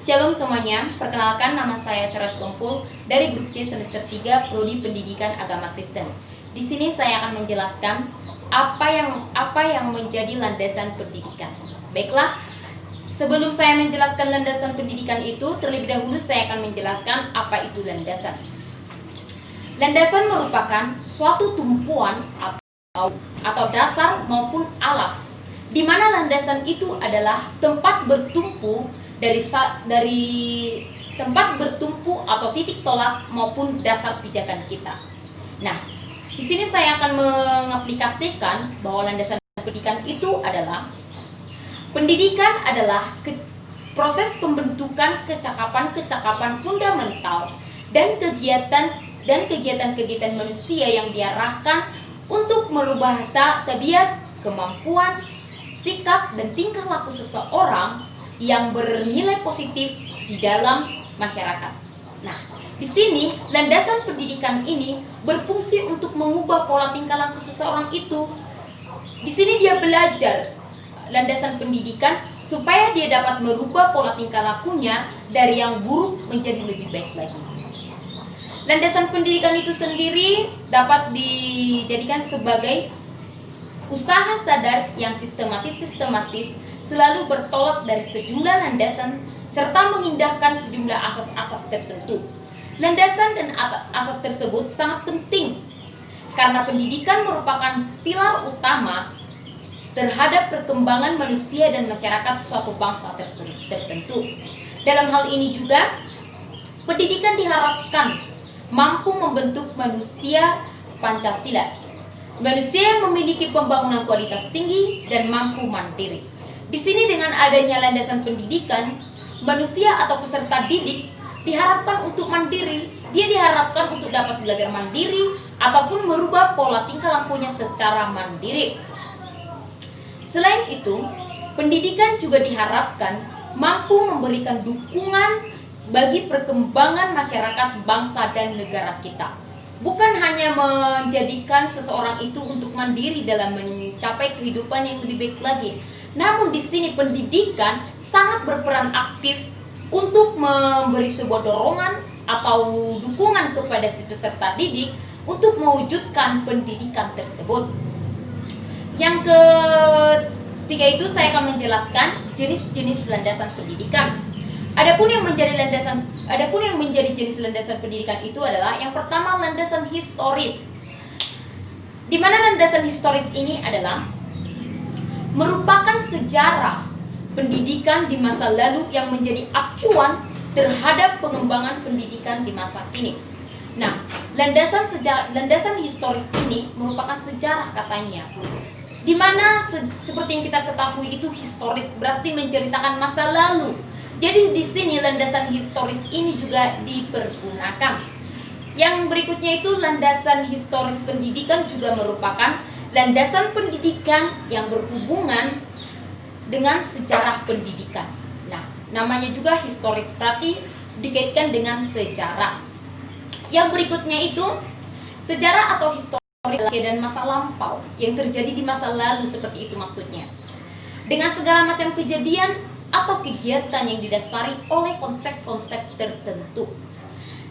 Shalom semuanya, perkenalkan nama saya Seras Kumpul dari grup C semester 3 Prodi Pendidikan Agama Kristen. Di sini saya akan menjelaskan apa yang menjadi landasan pendidikan. Baiklah, sebelum saya menjelaskan landasan pendidikan itu, terlebih dahulu saya akan menjelaskan apa itu landasan. Landasan merupakan suatu tumpuan atau dasar maupun alas, di mana landasan itu adalah tempat bertumpu dari tempat bertumpu atau titik tolak maupun dasar pijakan kita. Nah, di sini saya akan mengaplikasikan bahwa landasan pendidikan itu adalah pendidikan adalah proses pembentukan kecakapan fundamental dan kegiatan manusia yang diarahkan untuk merubah tabiat, kemampuan, sikap dan tingkah laku seseorang yang bernilai positif di dalam masyarakat. Nah, di sini landasan pendidikan ini berfungsi untuk mengubah pola tingkah laku seseorang itu. Di sini dia belajar landasan pendidikan supaya dia dapat merubah pola tingkah lakunya dari yang buruk menjadi lebih baik lagi. Landasan pendidikan itu sendiri dapat dijadikan sebagai usaha sadar yang sistematis selalu bertolak dari sejumlah landasan serta mengindahkan sejumlah asas-asas tertentu. Landasan dan asas tersebut sangat penting karena pendidikan merupakan pilar utama terhadap perkembangan manusia dan masyarakat suatu bangsa tertentu. Dalam hal ini juga, pendidikan diharapkan mampu membentuk manusia Pancasila, manusia yang memiliki pembangunan kualitas tinggi dan mampu mandiri. Di sini dengan adanya landasan pendidikan, manusia atau peserta didik diharapkan untuk mandiri. Dia diharapkan untuk dapat belajar mandiri ataupun merubah pola tingkah lakunya secara mandiri. Selain itu, pendidikan juga diharapkan mampu memberikan dukungan bagi perkembangan masyarakat, bangsa, dan negara kita. Bukan hanya menjadikan seseorang itu untuk mandiri dalam mencapai kehidupan yang lebih baik lagi. Namun di sini pendidikan sangat berperan aktif untuk memberi sebuah dorongan atau dukungan kepada si peserta didik untuk mewujudkan pendidikan tersebut. Yang ketiga itu saya akan menjelaskan jenis-jenis landasan pendidikan. Adapun yang menjadi jenis landasan pendidikan itu adalah yang pertama landasan historis. Di mana landasan historis ini adalah merupakan sejarah pendidikan di masa lalu yang menjadi acuan terhadap pengembangan pendidikan di masa kini. Nah, landasan historis ini merupakan sejarah katanya. Di mana seperti yang kita ketahui itu historis berarti menceritakan masa lalu. Jadi di sini landasan historis ini juga dipergunakan. Yang berikutnya itu landasan historis pendidikan juga merupakan landasan pendidikan yang berhubungan dengan sejarah pendidikan. Nah, namanya juga historis berarti dikaitkan dengan sejarah. Yang berikutnya itu sejarah atau historis dan masa lampau yang terjadi di masa lalu, seperti itu maksudnya. Dengan segala macam kejadian atau kegiatan yang didasari oleh konsep-konsep tertentu.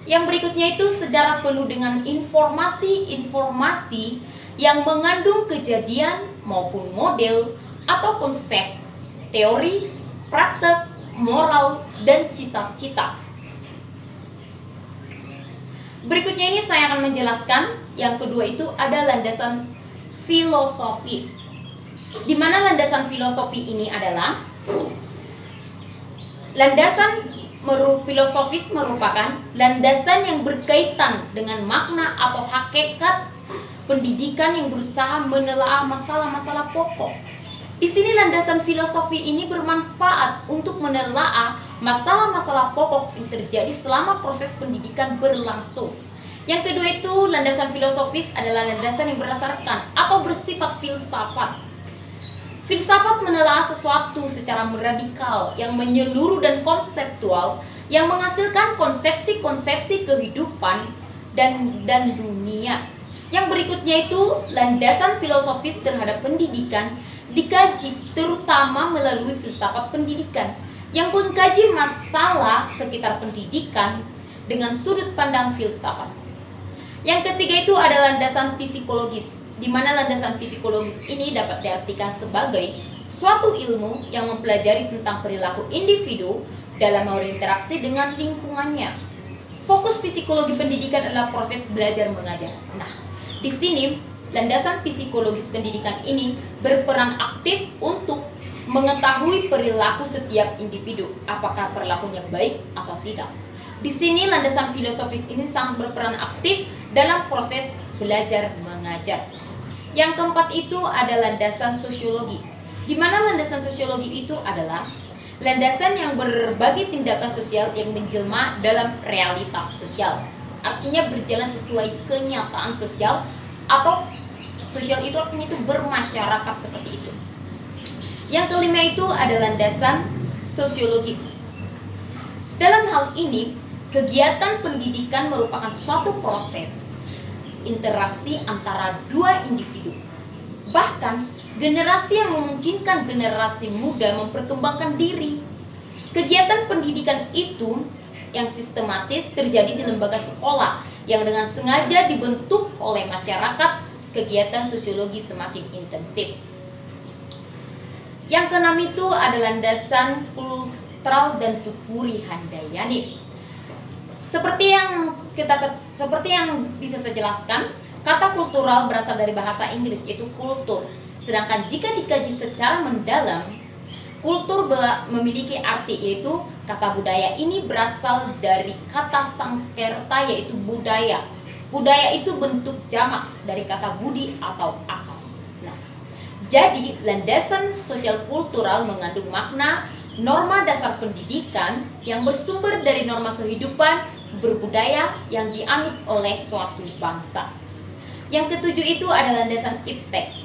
Yang berikutnya itu sejarah penuh dengan informasi-informasi yang mengandung kejadian maupun model atau konsep, teori, praktek, moral, dan cita-cita. Berikutnya ini saya akan menjelaskan yang kedua itu ada landasan filosofi. Di mana landasan filosofi ini adalah landasan filosofis merupakan landasan yang berkaitan dengan makna atau hakikat pendidikan yang berusaha menelaah masalah-masalah pokok. Di sini landasan filosofi ini bermanfaat untuk menelaah masalah-masalah pokok yang terjadi selama proses pendidikan berlangsung. Yang kedua itu landasan filosofis adalah landasan yang berdasarkan atau bersifat filsafat. Filsafat menelaah sesuatu secara radikal yang menyeluruh dan konseptual yang menghasilkan konsepsi-konsepsi kehidupan dan dunia. Yang berikutnya itu landasan filosofis terhadap pendidikan dikaji terutama melalui filsafat pendidikan. yang mengkaji masalah sekitar pendidikan dengan sudut pandang filsafat. Yang ketiga itu ada landasan psikologis, di mana landasan psikologis ini dapat diartikan sebagai suatu ilmu yang mempelajari tentang perilaku individu dalam berinteraksi dengan lingkungannya. Fokus psikologi pendidikan adalah proses belajar mengajar. Nah, di sini landasan psikologis pendidikan ini berperan aktif untuk mengetahui perilaku setiap individu, apakah perilakunya baik atau tidak. Di sini landasan filosofis ini sangat berperan aktif dalam proses belajar mengajar. Yang keempat itu ada landasan sosiologi, di mana landasan sosiologi itu adalah landasan yang berbagai tindakan sosial yang menjelma dalam realitas sosial. Artinya berjalan sesuai kenyataan sosial, atau sosial itu artinya itu bermasyarakat seperti itu. Yang kelima itu ada landasan sosiologis. Dalam hal ini, kegiatan pendidikan merupakan suatu proses interaksi antara dua individu. Bahkan, generasi yang memungkinkan generasi muda memperkembangkan diri. Kegiatan pendidikan itu yang sistematis terjadi di lembaga sekolah yang dengan sengaja dibentuk oleh masyarakat, kegiatan sosiologi semakin intensif. Yang keenam itu ada landasan kultural dan Tukuri Handayani. Seperti yang bisa saya jelaskan, kata kultural berasal dari bahasa Inggris yaitu kultur. Sedangkan jika dikaji secara mendalam, kultur memiliki arti yaitu kata budaya ini berasal dari kata Sanskerta yaitu budaya. Budaya itu bentuk jamak dari kata budi atau akal. Nah, jadi landasan sosial kultural mengandung makna norma dasar pendidikan yang bersumber dari norma kehidupan berbudaya yang dianut oleh suatu bangsa. Yang ketujuh itu adalah landasan iptek.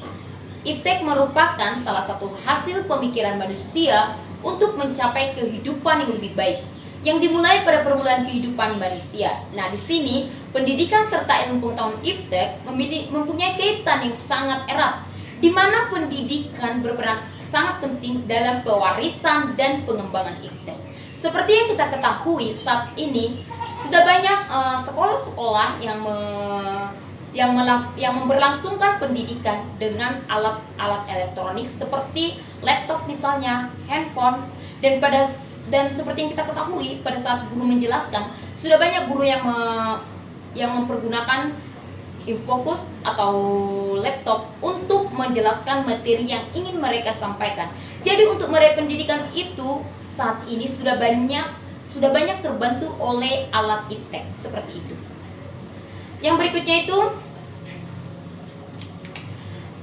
Iptek merupakan salah satu hasil pemikiran manusia untuk mencapai kehidupan yang lebih baik, yang dimulai pada permulaan kehidupan manusia. Nah, di sini pendidikan serta ilmu pengetahuan iptek mempunyai kaitan yang sangat erat, di mana pendidikan berperan sangat penting dalam pewarisan dan pengembangan iptek. Seperti yang kita ketahui saat ini, sudah banyak sekolah-sekolah yang memberlangsungkan pendidikan dengan alat-alat elektronik seperti laptop misalnya, handphone, dan seperti yang kita ketahui pada saat guru menjelaskan, sudah banyak guru yang mempergunakan infocus atau laptop untuk menjelaskan materi yang ingin mereka sampaikan. Jadi untuk meraih pendidikan itu saat ini sudah banyak terbantu oleh alat iptek seperti itu. Yang berikutnya itu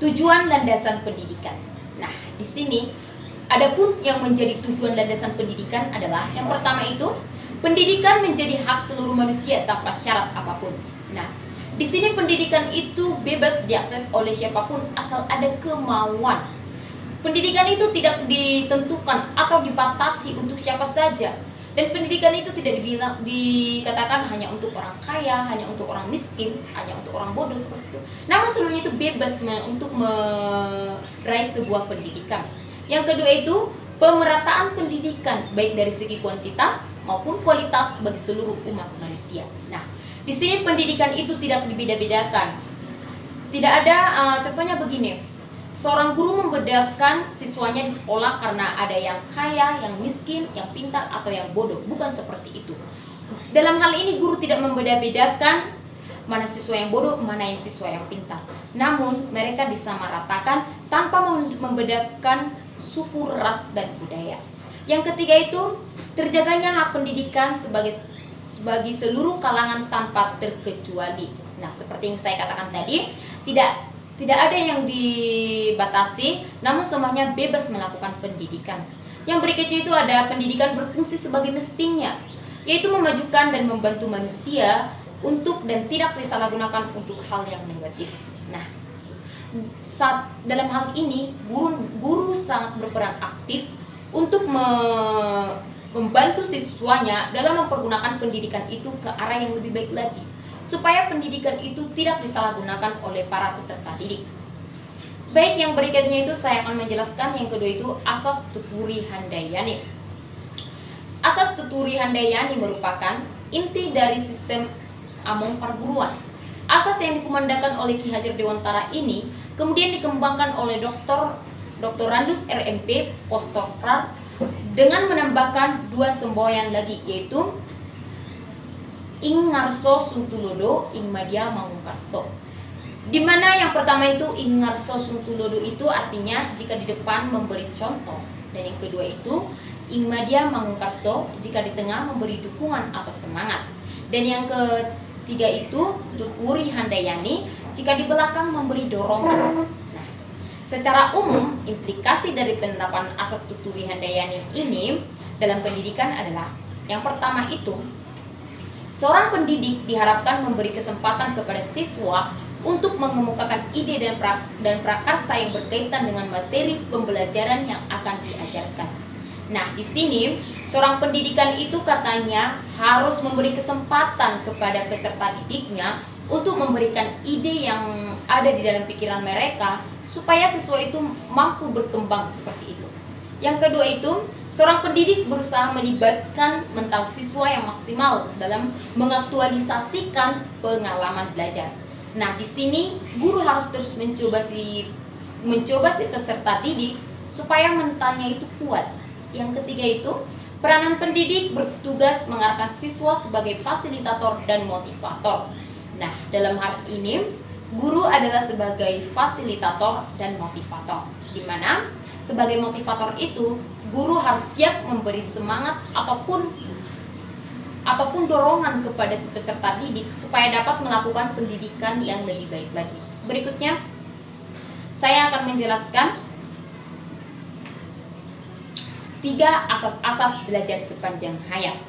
tujuan landasan pendidikan. Nah, di sini adapun yang menjadi tujuan landasan pendidikan adalah yang pertama itu pendidikan menjadi hak seluruh manusia tanpa syarat apapun. Nah, di sini pendidikan itu bebas diakses oleh siapapun asal ada kemauan. Pendidikan itu tidak ditentukan atau dibatasi untuk siapa saja. Dan pendidikan itu tidak dikatakan hanya untuk orang kaya, hanya untuk orang miskin, hanya untuk orang bodoh seperti itu. Namun semuanya itu bebas untuk meraih sebuah pendidikan. Yang kedua itu pemerataan pendidikan baik dari segi kuantitas maupun kualitas bagi seluruh umat manusia. Nah, di sini pendidikan itu tidak dibeda-bedakan. Tidak ada contohnya begini. Seorang guru membedakan siswanya di sekolah karena ada yang kaya, yang miskin, yang pintar, atau yang bodoh. Bukan seperti itu. Dalam hal ini guru tidak membeda-bedakan mana siswa yang bodoh, mana yang siswa yang pintar. Namun mereka disamaratakan tanpa membedakan suku, ras, dan budaya. Yang ketiga itu terjaganya hak pendidikan sebagai seluruh kalangan tanpa terkecuali. Nah, seperti yang saya katakan tadi, tidak ada yang dibatasi, namun semuanya bebas melakukan pendidikan. Yang berikutnya itu ada pendidikan berfungsi sebagai mestinya, yaitu memajukan dan membantu manusia untuk dan tidak disalahgunakan untuk hal yang negatif. Nah, dalam hal ini guru sangat berperan aktif untuk membantu siswanya dalam mempergunakan pendidikan itu ke arah yang lebih baik lagi, supaya pendidikan itu tidak disalahgunakan oleh para peserta didik. Baik, yang berikutnya itu saya akan menjelaskan yang kedua itu asas Tukuri Handayani. Asas Tuturi Handayani merupakan inti dari sistem Among perguruan. Asas yang dikumandangkan oleh Ki Hajar Dewantara ini kemudian dikembangkan oleh Dr. Randus RMP Postdoktoral dengan menambahkan 2 semboyan lagi, yaitu Ing Ngarso Sungtulodo, Ing Madya Mangungkarso. Di mana yang pertama itu Ing Ngarso Sungtulodo itu artinya jika di depan memberi contoh, dan yang kedua itu Ing Madya Mangungkarso jika di tengah memberi dukungan atau semangat, dan yang ketiga itu Tuturi Handayani jika di belakang memberi dorongan. Nah, secara umum implikasi dari penerapan asas Tuturi Handayani ini dalam pendidikan adalah yang pertama itu seorang pendidik diharapkan memberi kesempatan kepada siswa untuk mengemukakan ide dan prakarsa yang berkaitan dengan materi pembelajaran yang akan diajarkan. Nah, di sini seorang pendidikan itu katanya harus memberi kesempatan kepada peserta didiknya untuk memberikan ide yang ada di dalam pikiran mereka supaya siswa itu mampu berkembang seperti itu. Yang kedua itu, seorang pendidik berusaha melibatkan mental siswa yang maksimal dalam mengaktualisasikan pengalaman belajar. Nah, di sini guru harus terus mencoba si peserta didik supaya mentalnya itu kuat. Yang ketiga itu, peranan pendidik bertugas mengarahkan siswa sebagai fasilitator dan motivator. Nah, dalam hal ini guru adalah sebagai fasilitator dan motivator, di mana sebagai motivator itu guru harus siap memberi semangat ataupun dorongan kepada si peserta didik supaya dapat melakukan pendidikan yang lebih baik lagi. Berikutnya saya akan menjelaskan 3 asas-asas belajar sepanjang hayat.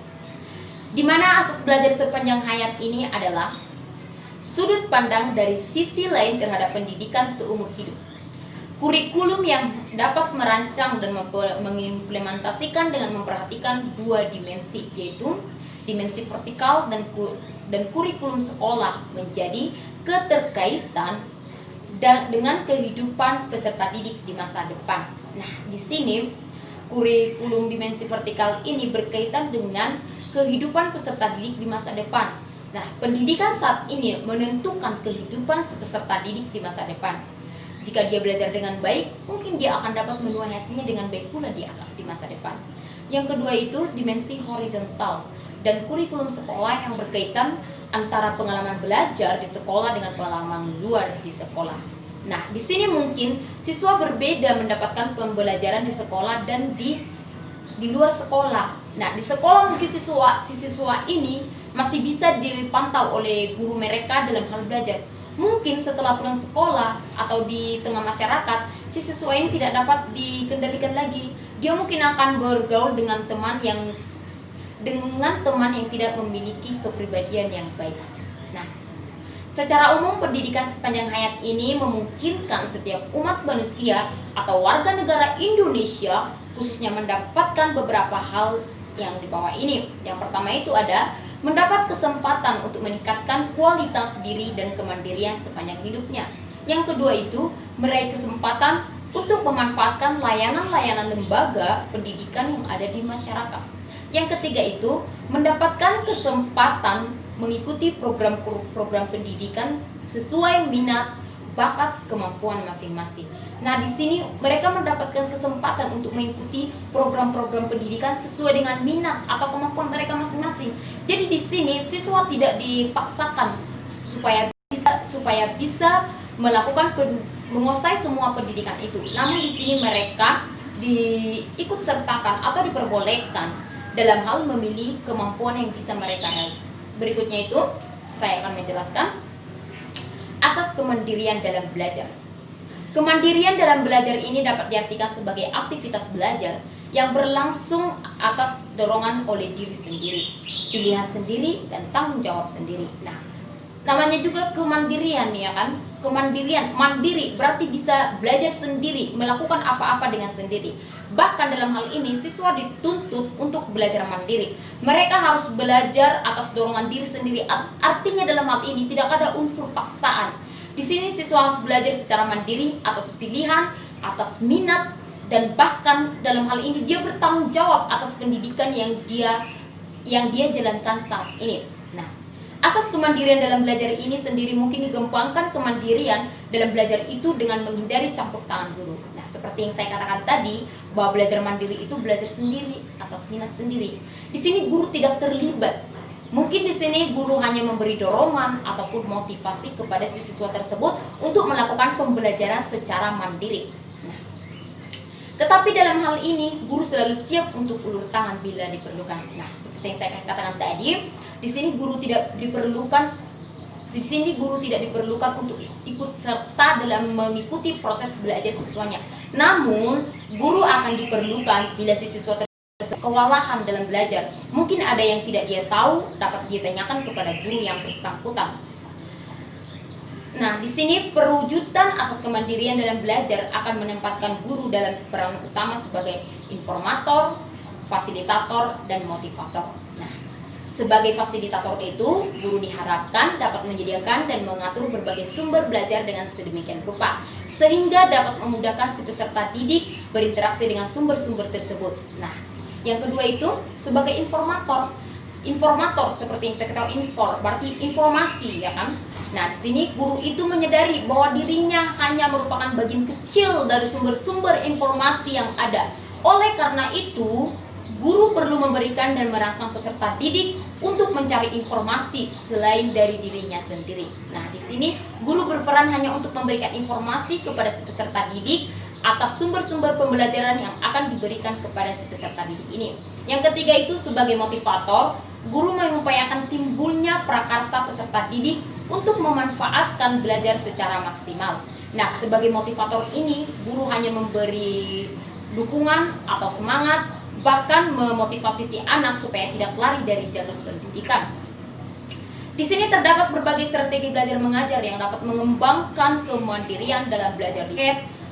Di mana asas belajar sepanjang hayat ini adalah sudut pandang dari sisi lain terhadap pendidikan seumur hidup. Kurikulum yang dapat merancang dan mengimplementasikan dengan memperhatikan 2 dimensi, yaitu dimensi vertikal dan kurikulum sekolah menjadi keterkaitan dengan kehidupan peserta didik di masa depan. Nah, di sini kurikulum dimensi vertikal ini berkaitan dengan kehidupan peserta didik di masa depan. Nah, pendidikan saat ini menentukan kehidupan peserta didik di masa depan. Jika dia belajar dengan baik, mungkin dia akan dapat menuai hasilnya dengan baik pula di masa depan. Yang kedua itu dimensi horizontal dan kurikulum sekolah yang berkaitan antara pengalaman belajar di sekolah dengan pengalaman luar di sekolah. Nah, di sini mungkin siswa berbeda mendapatkan pembelajaran di sekolah dan di luar sekolah. Nah, di sekolah mungkin siswa ini masih bisa dipantau oleh guru mereka dalam hal belajar. Mungkin setelah pulang sekolah atau di tengah masyarakat, si siswa ini tidak dapat dikendalikan lagi. Dia mungkin akan bergaul dengan teman yang tidak memiliki kepribadian yang baik. Nah, secara umum pendidikan sepanjang hayat ini memungkinkan setiap umat manusia atau warga negara Indonesia khususnya mendapatkan beberapa hal yang di bawah ini. Yang pertama itu ada mendapat kesempatan untuk meningkatkan kualitas diri dan kemandirian sepanjang hidupnya. Yang kedua itu meraih kesempatan untuk memanfaatkan layanan-layanan lembaga pendidikan yang ada di masyarakat. Yang ketiga itu mendapatkan kesempatan mengikuti program-program pendidikan sesuai minat, bakat, kemampuan masing-masing. Nah, di sini mereka mendapatkan kesempatan untuk mengikuti program-program pendidikan sesuai dengan minat atau kemampuan mereka masing-masing. Jadi di sini siswa tidak dipaksakan supaya bisa melakukan menguasai semua pendidikan itu. Namun di sini mereka diikut sertakan atau diperbolehkan dalam hal memilih kemampuan yang bisa mereka raih. Berikutnya itu saya akan menjelaskan asas kemandirian dalam belajar. Kemandirian dalam belajar ini dapat diartikan sebagai aktivitas belajar yang berlangsung atas dorongan oleh diri sendiri, pilihan sendiri, dan tanggung jawab sendiri. Nah, namanya juga kemandirian ya kan? Kemandirian, mandiri berarti bisa belajar sendiri, melakukan apa-apa dengan sendiri. Bahkan dalam hal ini siswa dituntut untuk belajar mandiri. Mereka harus belajar atas dorongan diri sendiri. Artinya dalam hal ini tidak ada unsur paksaan. Di sini siswa harus belajar secara mandiri atas pilihan, atas minat, dan bahkan dalam hal ini dia bertanggung jawab atas pendidikan yang dia jalankan saat ini. Nah, asas kemandirian dalam belajar ini sendiri mungkin dikembangkan kemandirian dalam belajar itu dengan menghindari campur tangan guru. Nah, seperti yang saya katakan tadi, bahwa belajar mandiri itu belajar sendiri atas minat sendiri. Di sini guru tidak terlibat. Mungkin di sini guru hanya memberi dorongan ataupun motivasi kepada si siswa tersebut untuk melakukan pembelajaran secara mandiri. Nah, tetapi dalam hal ini guru selalu siap untuk ulur tangan bila diperlukan. Nah, seperti yang saya katakan tadi, di sini guru tidak diperlukan untuk ikut serta dalam mengikuti proses belajar siswanya. Namun, guru akan diperlukan bila si siswa kewalahan dalam belajar. Mungkin ada yang tidak dia tahu, dapat dia tanyakan kepada guru yang bersangkutan. Nah, di sini perwujudan asas kemandirian dalam belajar akan menempatkan guru dalam peran utama sebagai informator, fasilitator, dan motivator. Nah, sebagai fasilitator itu, guru diharapkan dapat menyediakan dan mengatur berbagai sumber belajar dengan sedemikian rupa, sehingga dapat memudahkan si peserta didik berinteraksi dengan sumber-sumber tersebut. Nah, yang kedua itu sebagai informator. Informator seperti yang kita ketahui, berarti informasi, ya kan? Nah, di sini guru itu menyadari bahwa dirinya hanya merupakan bagian kecil dari sumber-sumber informasi yang ada. Oleh karena itu, guru perlu memberikan dan merangsang peserta didik untuk mencari informasi selain dari dirinya sendiri. Nah, di sini guru berperan hanya untuk memberikan informasi kepada si peserta didik atas sumber-sumber pembelajaran yang akan diberikan kepada si peserta didik ini. Yang ketiga itu sebagai motivator, guru mengupayakan timbulnya prakarsa peserta didik untuk memanfaatkan belajar secara maksimal. Nah, sebagai motivator ini, guru hanya memberi dukungan atau semangat, bahkan memotivasi si anak supaya tidak lari dari jalur pendidikan. Di sini terdapat berbagai strategi belajar mengajar yang dapat mengembangkan kemandirian dalam belajar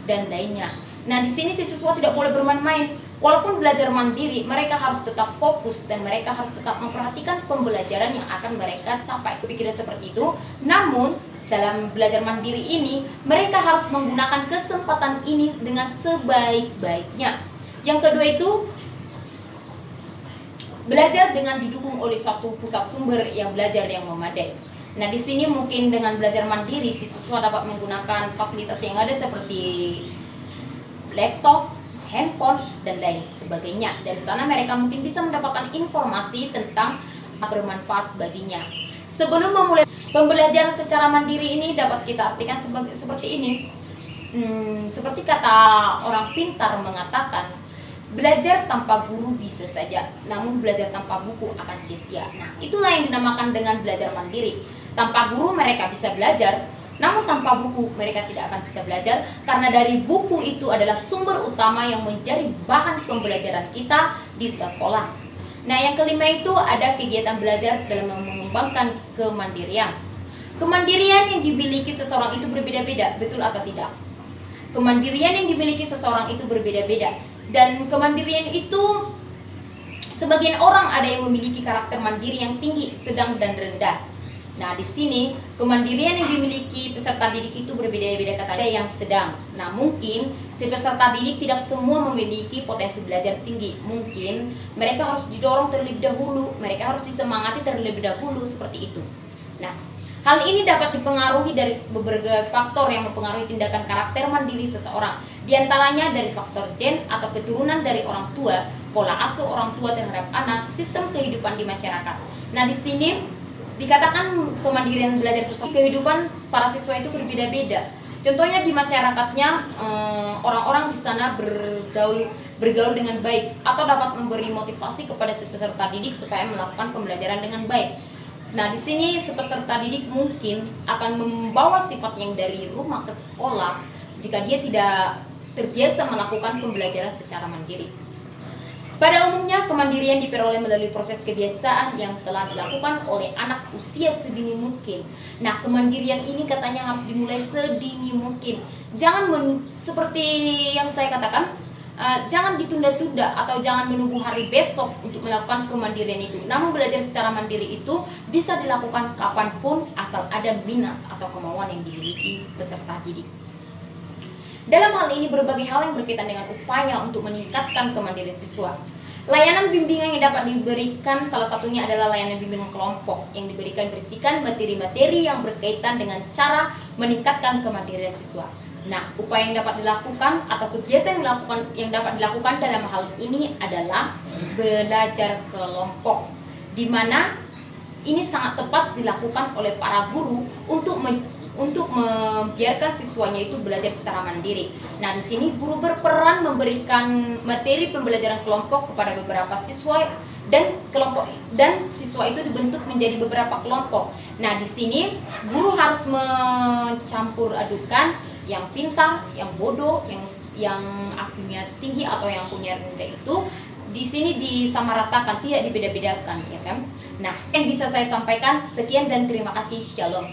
dan lainnya. Nah, di sini si siswa tidak boleh bermain-main. Walaupun belajar mandiri, mereka harus tetap fokus dan mereka harus tetap memperhatikan pembelajaran yang akan mereka capai. Pikiran seperti itu. Namun, dalam belajar mandiri ini, mereka harus menggunakan kesempatan ini dengan sebaik-baiknya. Yang kedua itu belajar dengan didukung oleh suatu pusat sumber yang belajar yang memadai. Nah, di sini mungkin dengan belajar mandiri, si siswa dapat menggunakan fasilitas yang ada seperti laptop, handphone, dan lain sebagainya. Dari sana mereka mungkin bisa mendapatkan informasi tentang bermanfaat baginya. Sebelum memulai pembelajaran secara mandiri ini dapat kita artikan seperti ini. Seperti kata orang pintar mengatakan, belajar tanpa guru bisa saja, namun belajar tanpa buku akan sia-sia. Nah, itulah yang dinamakan dengan belajar mandiri. Tanpa guru mereka bisa belajar, namun tanpa buku mereka tidak akan bisa belajar, karena dari buku itu adalah sumber utama yang menjadi bahan pembelajaran kita di sekolah. Nah, yang kelima itu ada kegiatan belajar dalam mengembangkan kemandirian. Kemandirian yang dimiliki seseorang itu berbeda-beda, betul atau tidak? Kemandirian yang dimiliki seseorang itu berbeda-beda. Dan kemandirian itu sebagian orang ada yang memiliki karakter mandiri yang tinggi, sedang, dan rendah. Nah, di sini kemandirian yang dimiliki peserta didik itu berbeda-beda, kata ada yang sedang. Nah, mungkin si peserta didik tidak semua memiliki potensi belajar tinggi. Mungkin mereka harus didorong terlebih dahulu, mereka harus disemangati terlebih dahulu, seperti itu. Nah, hal ini dapat dipengaruhi dari beberapa faktor yang mempengaruhi tindakan karakter mandiri seseorang. Di antaranya dari faktor gen atau keturunan dari orang tua, pola asuh orang tua terhadap anak, sistem kehidupan di masyarakat. Nah, di sini dikatakan kemandirian belajar sesuai kehidupan para siswa itu berbeda-beda. Contohnya di masyarakatnya, orang-orang di sana bergaul dengan baik atau dapat memberi motivasi kepada peserta didik supaya melakukan pembelajaran dengan baik. Nah, di sini peserta didik mungkin akan membawa sifat yang dari rumah ke sekolah jika dia tidak terbiasa melakukan pembelajaran secara mandiri. Pada umumnya, kemandirian diperoleh melalui proses kebiasaan yang telah dilakukan oleh anak usia sedini mungkin. Nah, kemandirian ini katanya harus dimulai sedini mungkin. Jangan seperti yang saya katakan, jangan ditunda-tunda atau jangan menunggu hari besok untuk melakukan kemandirian itu. Namun belajar secara mandiri itu bisa dilakukan kapanpun asal ada minat atau kemauan yang dimiliki peserta didik. Dalam hal ini berbagai hal yang berkaitan dengan upaya untuk meningkatkan kemandirian siswa. Layanan bimbingan yang dapat diberikan salah satunya adalah layanan bimbingan kelompok yang diberikan berisikan materi-materi yang berkaitan dengan cara meningkatkan kemandirian siswa. Nah, upaya yang dapat dilakukan atau kegiatan yang dapat dilakukan dalam hal ini adalah belajar kelompok, di mana ini sangat tepat dilakukan oleh para guru untuk membiarkan siswanya itu belajar secara mandiri. Nah, di sini guru berperan memberikan materi pembelajaran kelompok kepada beberapa siswa dan siswa itu dibentuk menjadi beberapa kelompok. Nah, di sini guru harus mencampur adukan yang pintar, yang bodoh, yang IQ-nya tinggi atau yang punya rendah itu di sini disamaratakan, tidak dibeda-bedakan, ya kan? Nah, yang bisa saya sampaikan sekian dan terima kasih. Shalom.